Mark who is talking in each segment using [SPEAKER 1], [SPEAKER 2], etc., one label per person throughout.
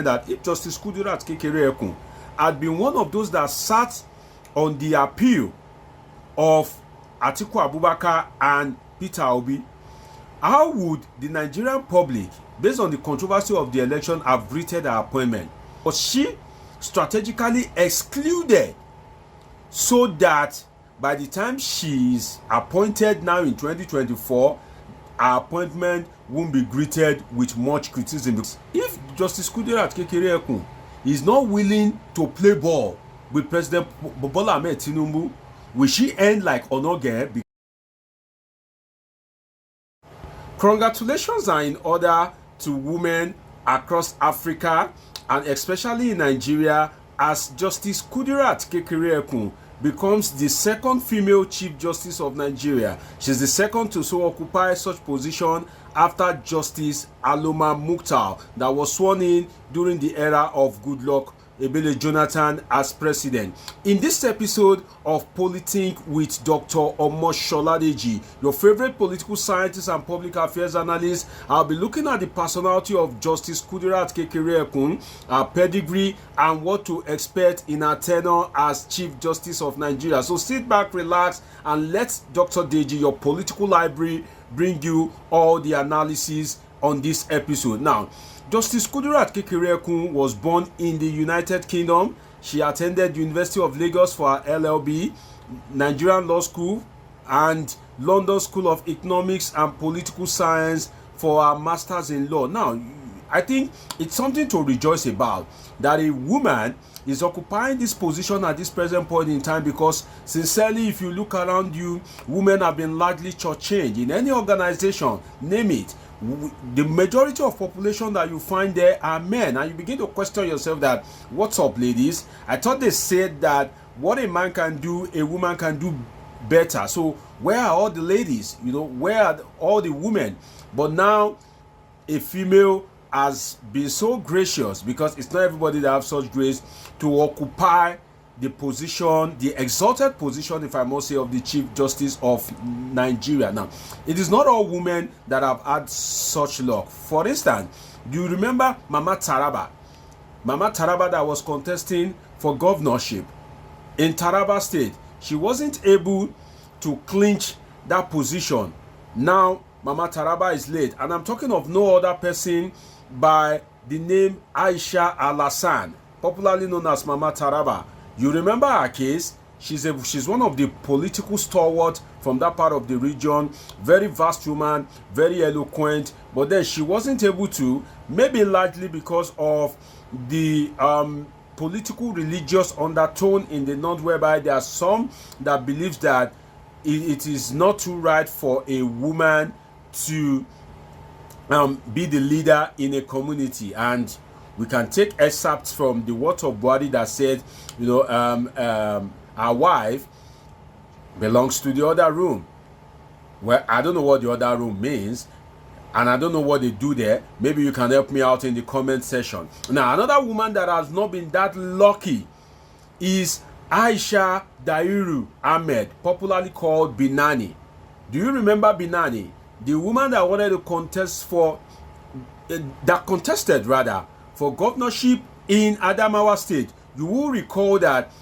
[SPEAKER 1] that if Justice Kudirat Kekere-Ekun had been one of those that sat on the appeal of Atiku Abubakar and Peter Obi, how would the Nigerian public, based on the controversy of the election, have greeted her appointment? Was she strategically excluded so that by the time she is appointed now in 2024, her appointment won't be greeted with much criticism? If Justice Kudirat Kekere-Ekun is not willing to play ball with President Bola Tinubu, will she end like Onoge? Congratulations are in order to women across Africa and especially in Nigeria, as Justice Kudirat Kekere-Ekun becomes the second female Chief Justice of Nigeria. She's the second to so occupy such position after Justice Aloma Muktar that was sworn in during the era of Goodluck Ebele Jonathan as president. In this episode of Politics with Dr. Omoshola Deji, your favorite political scientist and public affairs analyst, I'll be looking at the personality of Justice Kudirat Kekere-Ekun, her pedigree, and what to expect in her tenure as Chief Justice of Nigeria. So sit back, relax, and let Dr. Deji, your political library, bring you all the analysis on this episode. Now, Justice Kudirat Kekere-Ekun was born in the United Kingdom. She attended the University of Lagos for her LLB, Nigerian Law School, and London School of Economics and Political Science for her Masters in Law. Now, I think it's something to rejoice about that a woman is occupying this position at this present point in time, because sincerely, if you look around you, women have been largely shortchanged in any organization, name it. The majority of population that you find there are men, and you begin to question yourself that, what's up, ladies? I thought they said that what a man can do, a woman can do better. So where are all the ladies? Where are all the women? But now a female has been so gracious, because it's not everybody that have such grace, to occupy the position, the exalted position, if I must say, of the Chief Justice of Nigeria. Now, it is not all women that have had such luck. For instance, do you remember Mama Taraba? Mama Taraba that was contesting for governorship in Taraba State. She wasn't able to clinch that position. Now, Mama Taraba is late. And I'm talking of no other person by the name Aisha Alasan, popularly known as Mama Taraba. You remember her case? She's one of the political stalwarts from that part of the region. Very vast woman, very eloquent. But then she wasn't able to, maybe largely because of the political religious undertone in the north, whereby there are some that believe that it is not too right for a woman to be the leader in a community. And we can take excerpts from the words of Buhari that said, our wife belongs to the other room. Well, I don't know what the other room means, and I don't know what they do there. Maybe you can help me out in the comment section. Now, another woman that has not been that lucky is Aisha Dairu Ahmed, popularly called Binani. Do you remember Binani? The woman that wanted to contest for, that contested rather, for governorship in Adamawa State. You will recall that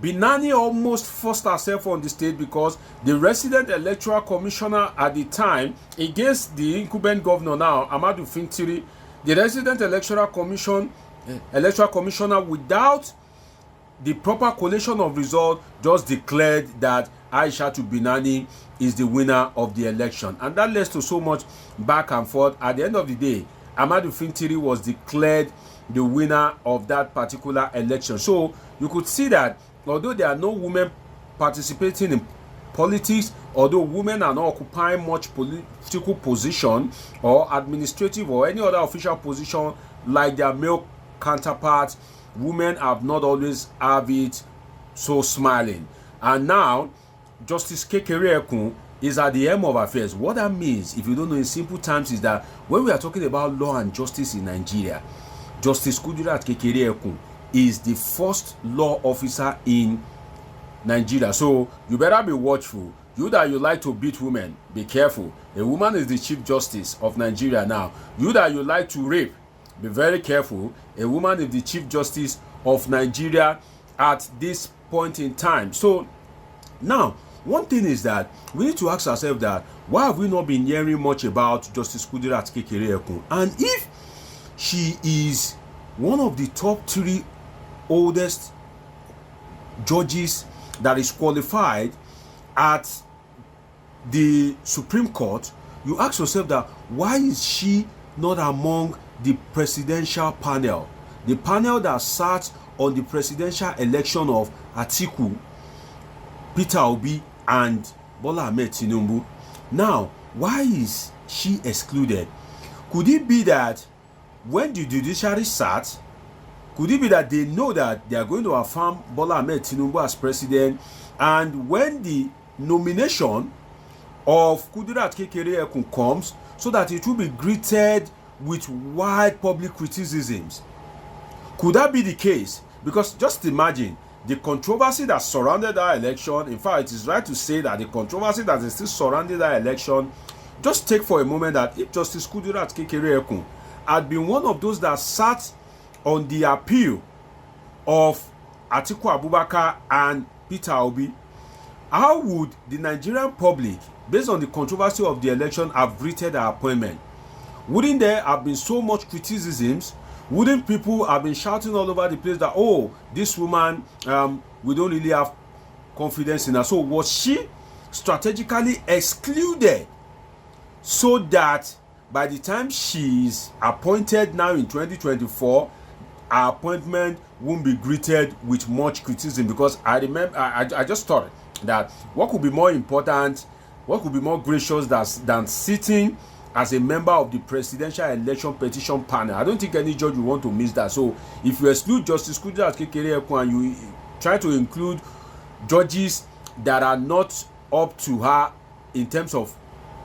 [SPEAKER 1] Binani almost forced herself on the state because the resident electoral commissioner at the time, against the incumbent governor now, Ahmadu Fintiri, the resident electoral commissioner, without the proper collation of results, just declared that Aisha Binani is the winner of the election. And that led to so much back and forth. At the end of the day, Ahmadu Fintiri was declared the winner of that particular election. So you could see that although there are no women participating in politics, although women are not occupying much political position or administrative or any other official position like their male counterparts, women have not always have it so smiling. And now Justice Kekere-Ekun is at the helm of affairs. What that means, if you don't know in simple terms, is that when we are talking about law and justice in Nigeria, Justice Kudirat Kekere-Ekun is the first law officer in Nigeria. So you better be watchful. You that you like to beat women, be careful. A woman is the Chief Justice of Nigeria now. You that you like to rape, be very careful. A woman is the Chief Justice of Nigeria at this point in time. So now, one thing is that we need to ask ourselves that why have we not been hearing much about Justice Kudirat Kekere-Ekun? And if she is one of the top 3 oldest judges that is qualified at the Supreme Court, you ask yourself that why is she not among the presidential panel, the panel that sat on the presidential election of Atiku, Peter Obi and Bola Tinubu? Now, why is she excluded? Could it be that when the judiciary sat, could it be that they know that they are going to affirm Bola Tinubu as president, and when the nomination of Kudirat Kekere-Ekun comes, so that it will be greeted with wide public criticisms? Could that be the case? Because just imagine the controversy that surrounded that election. In fact, it is right to say that the controversy that is still surrounding that election, just take for a moment that if Justice Kudirat Kekere-Ekun had been one of those that sat on the appeal of Atiku Abubakar and Peter Obi, how would the Nigerian public, based on the controversy of the election, have greeted her appointment? Wouldn't there have been so much criticisms? Wouldn't people have been shouting all over the place that, oh, this woman, we don't really have confidence in her? So was she strategically excluded so that by the time she is appointed now in 2024, her appointment won't be greeted with much criticism? Because I remember, I just thought that what could be more important, what could be more gracious than sitting as a member of the presidential election petition panel? I don't think any judge will want to miss that. So if you exclude Justice Kudirat Kekere-Ekun and you try to include judges that are not up to her in terms of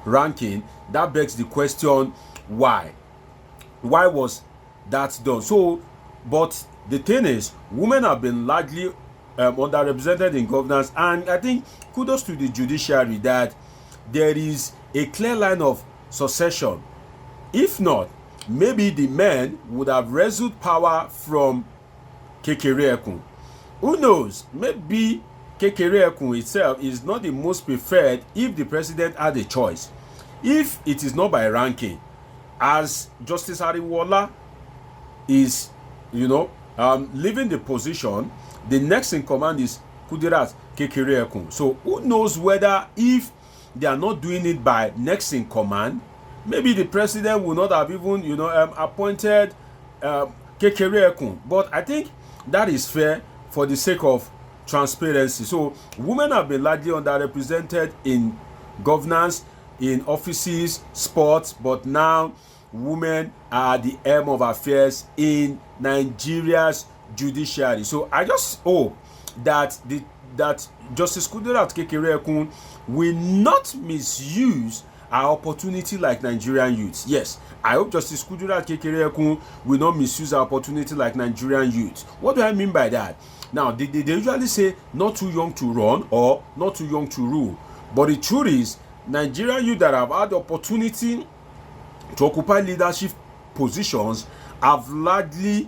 [SPEAKER 1] ranking, that begs the question, why was that done? So, but the thing is, women have been largely underrepresented in governance, and I think kudos to the judiciary that there is a clear line of succession. If not, maybe the men would have wrestled power from Kekere-Ekun. Who knows? Maybe Kekere-Ekun itself is not the most preferred if the president had a choice. If it is not by ranking, as Justice Ariwola is, leaving the position, the next in command is Kudirat Kekere-Ekun. So who knows whether if they are not doing it by next in command, maybe the president will not have even, appointed Kekere-Ekun. But I think that is fair for the sake of transparency. So women have been largely underrepresented in governance, in offices, sports, but now women are the aim of affairs in Nigeria's judiciary. So I just hope that that Justice Kudirat Kekere-Ekun will not misuse our opportunity like Nigerian youths. Yes, I hope Justice Kudirat Kekere-Ekun will not misuse our opportunity like Nigerian youths. What do I mean by that? Now, they usually say not too young to run or not too young to rule. But the truth is, Nigerian youth that have had the opportunity to occupy leadership positions have largely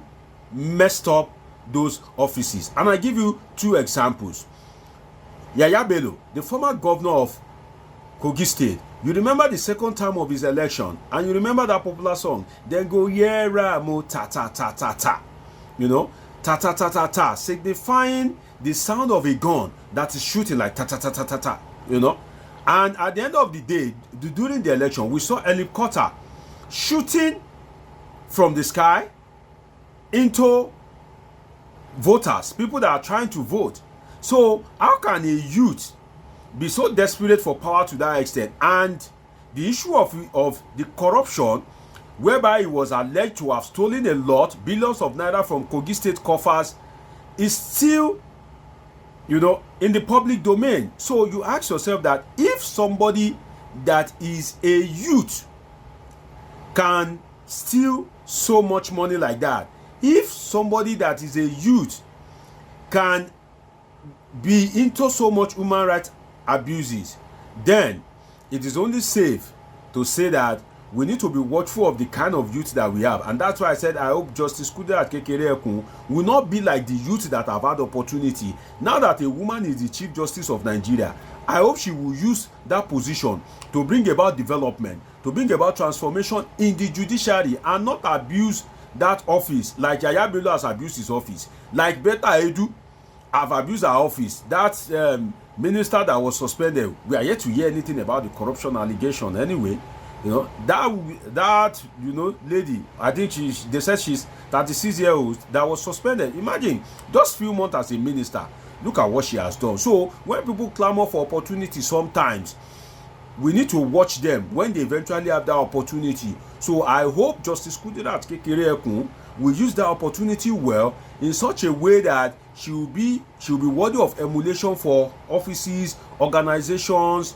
[SPEAKER 1] messed up those offices. And I give you 2 examples. Yaya Bello, the former governor of Kogi State, you remember the second time of his election, and you remember that popular song, then go yera mo ta ta ta ta ta, ta ta ta ta ta, signifying the sound of a gun that is shooting like ta ta ta ta ta ta, And at the end of the day, during the election, we saw a helicopter shooting from the sky into voters, people that are trying to vote. So how can a youth be so desperate for power to that extent? And the issue of the corruption, whereby he was alleged to have stolen a lot, billions of naira from Kogi State coffers, is still, in the public domain. So you ask yourself that if somebody that is a youth can steal so much money like that, if somebody that is a youth can be into so much human rights abuses, then it is only safe to say that we need to be watchful of the kind of youth that we have. And that's why I said I hope Justice Kudirat Kekere-Ekun will not be like the youth that have had opportunity. Now that a woman is the Chief Justice of Nigeria, I hope she will use that position to bring about development, to bring about transformation in the judiciary, and not abuse that office like Yaya Bello has abused his office, like Betta Edu have abused her office. That minister that was suspended, we are yet to hear anything about the corruption allegation anyway. You know, that lady, I think they said she's 36-year-old that was suspended. Imagine, just few months as a minister, look at what she has done. So when people clamor for opportunity, sometimes we need to watch them when they eventually have that opportunity. So I hope Justice Kudirat Kekere-Ekun will use that opportunity well, in such a way that she will be worthy of emulation for offices, organizations,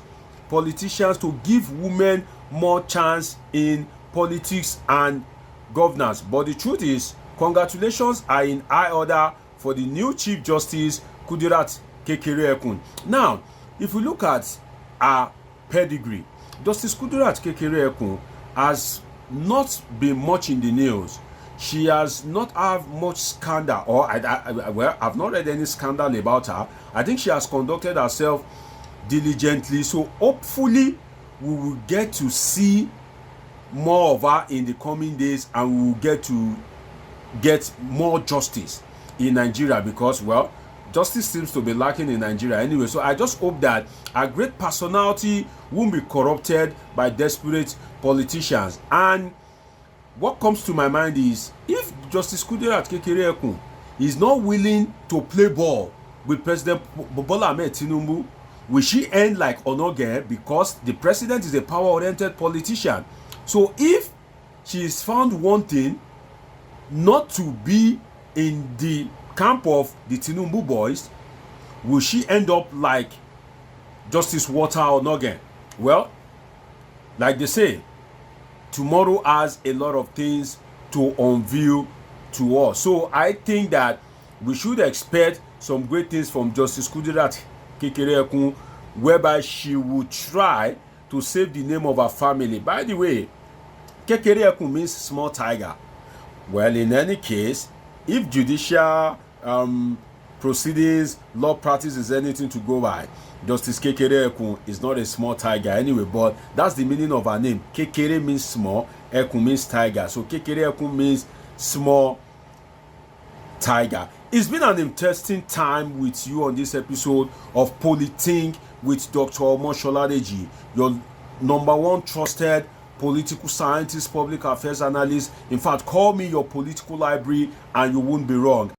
[SPEAKER 1] politicians, to give women more chance in politics and governance. But the truth is, congratulations are in high order for the new Chief Justice Kudirat Kekere-Ekun. Now, if we look at our pedigree, Justice Kudirat Kekere-Ekun has not been much in the news. She has not had much scandal, or I've not read any scandal about her. I think she has conducted herself diligently. So hopefully we will get to see more of her in the coming days, and we will get more justice in Nigeria, because, well, justice seems to be lacking in Nigeria anyway. So I just hope that a great personality won't be corrupted by desperate politicians. And what comes to my mind is, if Justice Kudirat Kekere-Ekun is not willing to play ball with President Bola Tinubu, will she end like Onoge? Because the president is a power-oriented politician. So if she is found wanting not to be in the camp of the Tinubu boys, will she end up like Justice Walter Onoge? Well, like they say, tomorrow has a lot of things to unveil to us. So I think that we should expect some great things from Justice Kudirat Kekere-Ekun, whereby she will try to save the name of her family. By the way, Kekere-Ekun means small tiger. Well, in any case, if judicial proceedings, law practice is anything to go by, Justice Kekere-Ekun is not a small tiger anyway. But that's the meaning of her name. Kekere means small, Ekun means tiger. So Kekere-Ekun means small tiger. It's been an interesting time with you on this episode of Polithink with Dr. Omoshola Deji, your #1 trusted political scientist, public affairs analyst. In fact, call me your political library and you won't be wrong.